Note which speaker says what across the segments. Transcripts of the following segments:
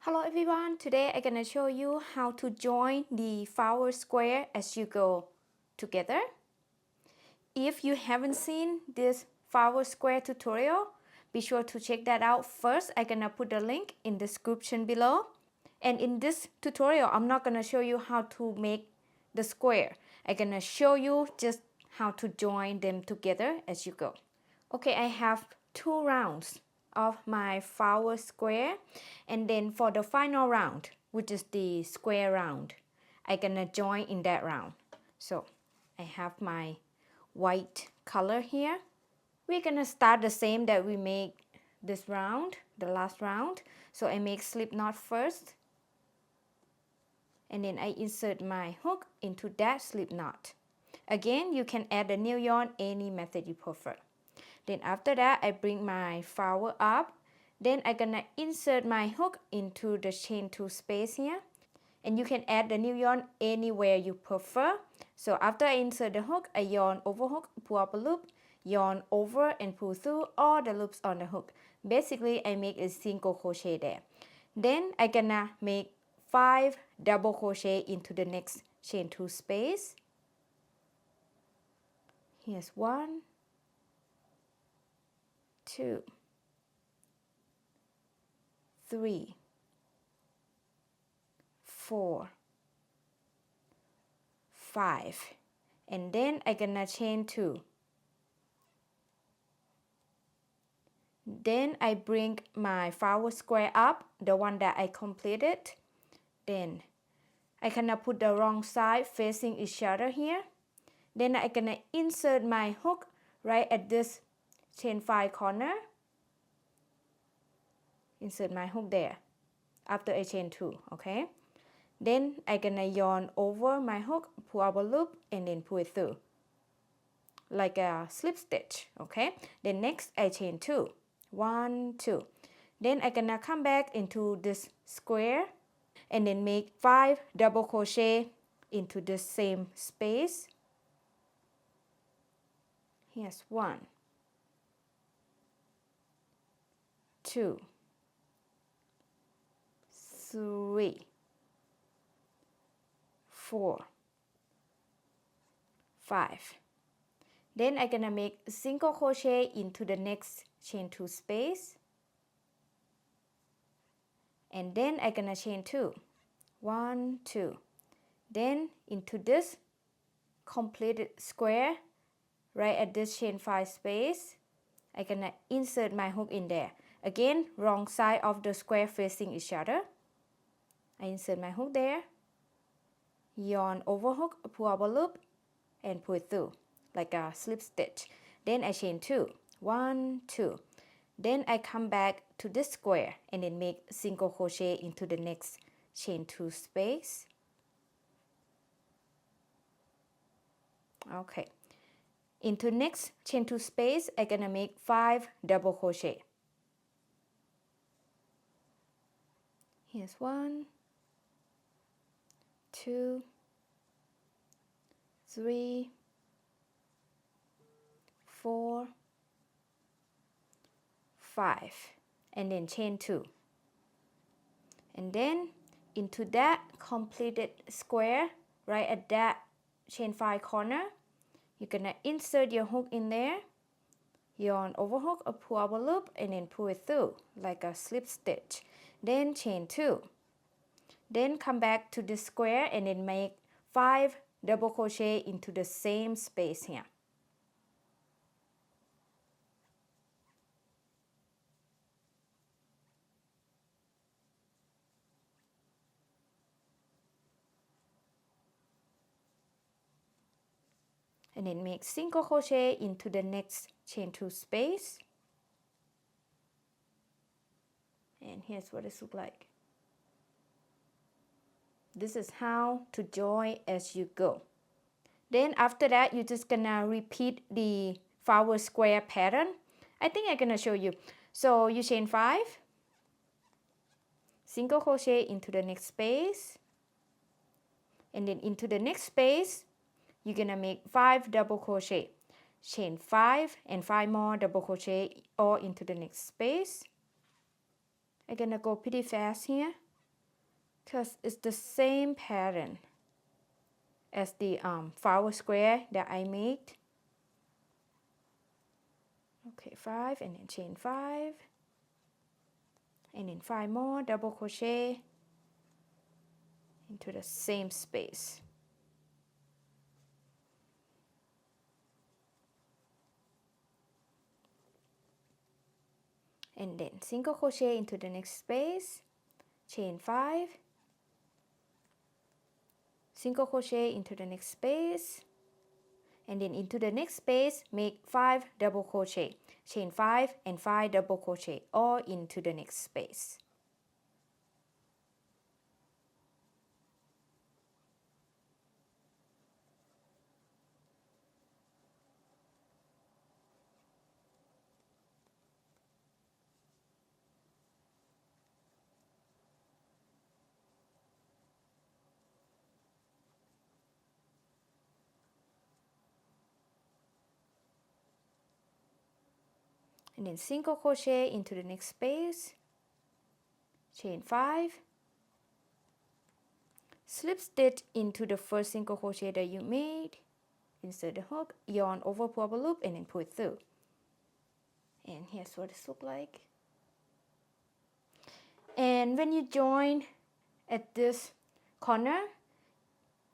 Speaker 1: Hello everyone, today I'm gonna show you how to join the flower square as you go together. If you haven't seen this flower square tutorial, be sure to check that out first. I'm gonna put the link in the description below. And in this tutorial, I'm not gonna show you how to make the square. I'm gonna show you just how to join them together as you go. Okay, I have 2 rounds of my flower square, and then for the final round, which is the square round, I'm gonna join in that round. So I have my white color here. We're gonna start the same that we made this round, the last round. So I make slip knot first, and then I insert my hook into that slip knot. Again, you can add a new yarn any method you prefer. Then after that, I bring my flower up. Then I'm gonna insert my hook into the chain 2 space here. And you can add the new yarn anywhere you prefer. So after I insert the hook, I yarn over hook, pull up a loop, yarn over and pull through all the loops on the hook. Basically, I make a single crochet there. Then I'm gonna make 5 double crochet into the next chain 2 space. Here's 1, 2, 3, 4, 5, and then I'm gonna chain 2. Then I bring my flower square up, the one that I completed. Then I gonna put the wrong side facing each other here. Then I gonna insert my hook right at this chain 5 corner. Insert my hook there after I chain 2, okay? Then I gonna yarn over my hook, pull up a loop, and then pull it through like a slip stitch, okay? Then next I chain 2, 1, 2. Then I gonna come back into this square and then make 5 double crochet into the same space. Here's 1, 2, 3, 4, 5. Then I'm gonna make a single crochet into the next chain 2 space. And then I'm gonna chain 2, 1, 2. Then into this completed square, right at this chain 5 space, I'm gonna insert my hook in there. Again, wrong side of the square facing each other. I insert my hook there, yarn over hook, pull up a loop, and pull it through like a slip stitch. Then I chain 2, 1, 2. Then I come back to this square and then make single crochet into the next chain 2 space. Okay. Into next chain 2 space, I'm gonna make 5 double crochet. Here's 1, 2, 3, 4, 5, and then chain 2. And then into that completed square, right at that chain 5 corner, you're gonna insert your hook in there, yarn over hook, or pull up a loop, and then pull it through like a slip stitch. Then chain 2. Then come back to the square and then make 5 double crochet into the same space here. And then make single crochet into the next chain 2 space. And here's what it looks like. This is how to join as you go. Then after that, you're just gonna repeat the flower square pattern. I think I'm gonna show you. So you chain 5, single crochet into the next space, and then into the next space, you're gonna make 5 double crochet. Chain 5 and 5 more double crochet all into the next space. I'm gonna go pretty fast here. because it's the same pattern as the flower square that I made. Okay, 5 and then chain 5 and then 5 more double crochet into the same space. And then single crochet into the next space, chain 5, single crochet into the next space, and then into the next space make 5 double crochet, chain 5 and 5 double crochet all into the next space. And then single crochet into the next space, chain 5, slip stitch into the first single crochet that you made, insert the hook, yarn over, pull up a loop, and then pull it through. And here's what this looks like. And when you join at this corner,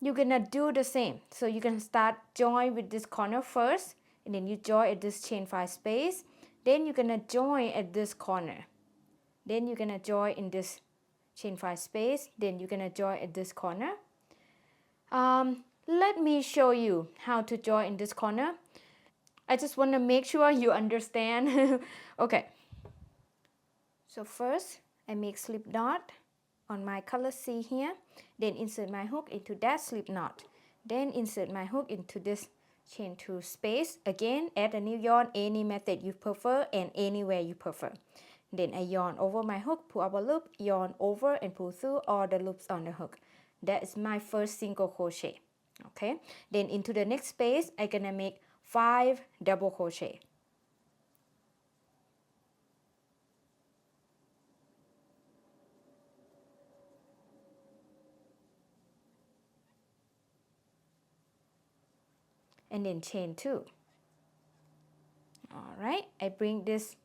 Speaker 1: you're gonna do the same. So you're gonna start join with this corner first, and then you join at this chain 5 space. Then you're gonna join at this corner. Then you're gonna join in this chain 5 space. Then you're gonna join at this corner. Let me show you how to join in this corner. I just want to make sure you understand. Okay. So first, I make slip knot on my color C here. Then insert my hook into that slip knot. Then insert my hook into this chain 2 space. Again, add a new yarn, any method you prefer and anywhere you prefer. Then I yarn over my hook, pull up a loop, yarn over and pull through all the loops on the hook. That is my first single crochet. Okay, then into the next space, I'm gonna make 5 double crochet. And then chain 2. All right, I bring this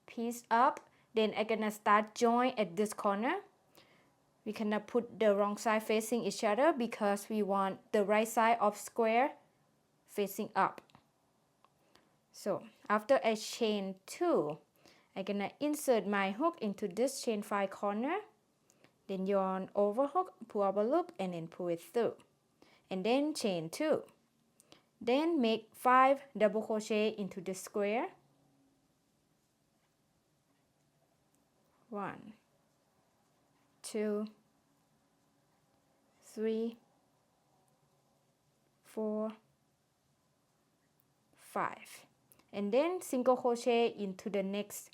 Speaker 1: piece up, then I'm gonna start join at this corner. We cannot put the wrong side facing each other because we want the right side of square facing up. So after I chain 2, I'm gonna insert my hook into this chain 5 corner, then yarn over hook, pull up a loop, and then pull it through. And then chain 2. Then make 5 double crochet into the square. 1, 2, 3, 4, 5. And then single crochet into the next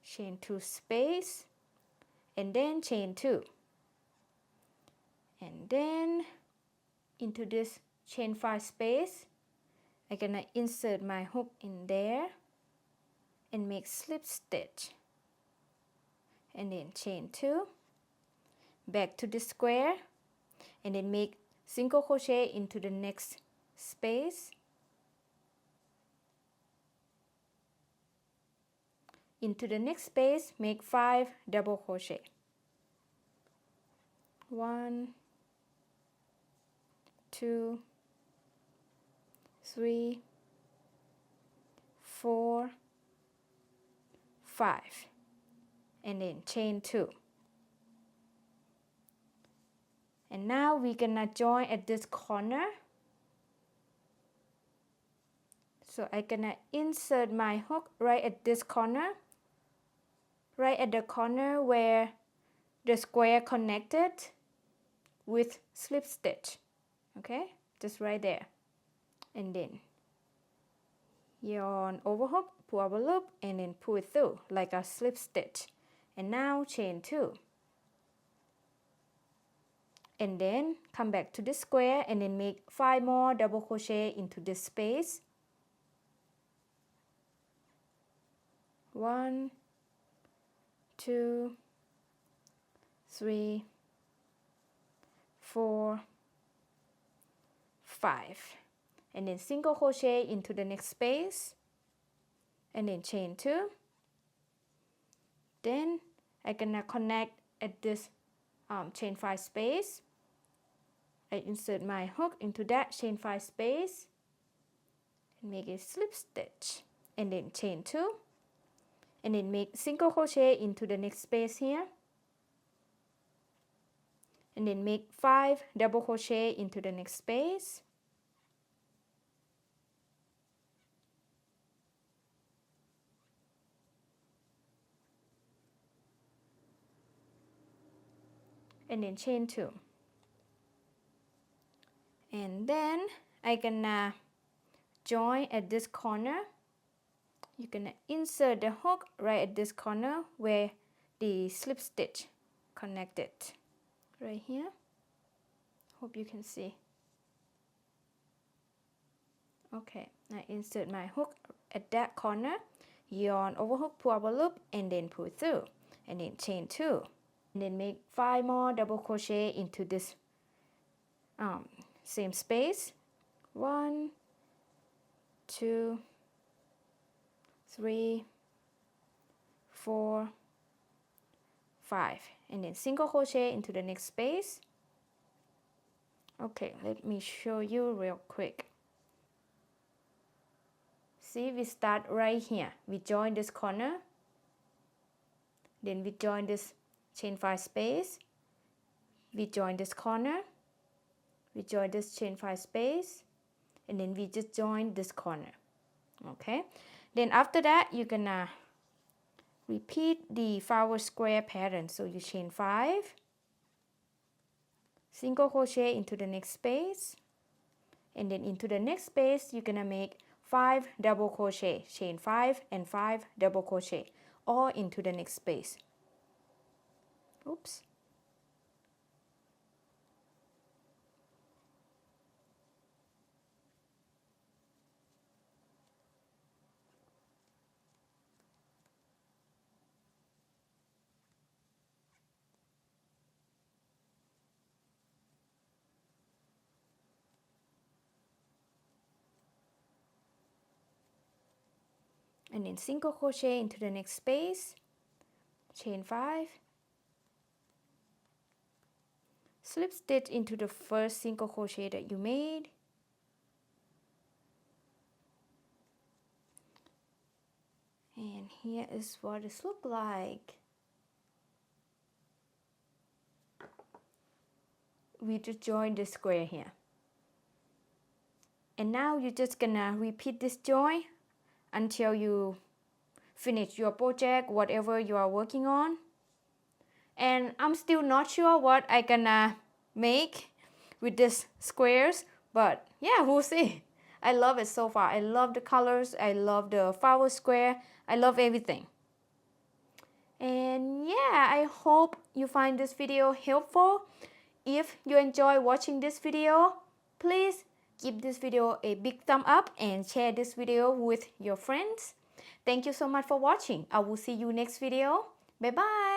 Speaker 1: chain 2 space, and then chain 2. And then into this chain 5 space, I'm gonna insert my hook in there and make slip stitch. And then chain 2, back to the square, and then make single crochet into the next space. Into the next space, make 5 double crochet. 1, 2, 3, 4, 5. And then chain 2. And now we're gonna join at this corner. So I'm gonna insert my hook right at this corner, right at the corner where the square connected with slip stitch. Okay, just right there. And then yarn over hook, pull up a loop, and then pull it through like a slip stitch. And now chain 2. And then come back to the square and then make 5 more double crochet into this space. 1, 2, 3, 4, 5, and then single crochet into the next space, and then chain 2. Then I'm gonna connect at this chain 5 space. I insert my hook into that chain 5 space and make a slip stitch, and then chain 2, and then make single crochet into the next space here, and then make 5 double crochet into the next space, and then chain 2. And then I'm gonna join at this corner. You're gonna insert the hook right at this corner where the slip stitch connected, right here. Hope you can see. Okay, I insert my hook at that corner, yarn overhook, pull up a loop, and then pull through, and then chain 2, and then make 5 more double crochet into this same space. 1, 2, 3, 4, 5, and then single crochet into the next space. Okay, let me show you real quick. See, we start right here. We join this corner, then we join this chain 5 space, we join this corner, we join this chain 5 space, and then we just join this corner. Okay, then after that you're gonna repeat the flower square pattern. So you chain 5, single crochet into the next space, and then into the next space you're gonna make 5 double crochet, chain 5 and 5 double crochet, all into the next space. Oops. And then single crochet into the next space, chain 5, slip stitch into the first single crochet that you made, and here is what it looks like. We just joined the square here, and now you're just gonna repeat this join until you finish your project, whatever you are working on. And I'm still not sure what I gonna make with these squares, but yeah, we'll see. I love it so far. I love the colors, I love the flower square, I love everything. And yeah, I hope you find this video helpful. If you enjoy watching this video, please give this video a big thumb up and share this video with your friends. Thank you so much for watching. I will see you next video. Bye bye.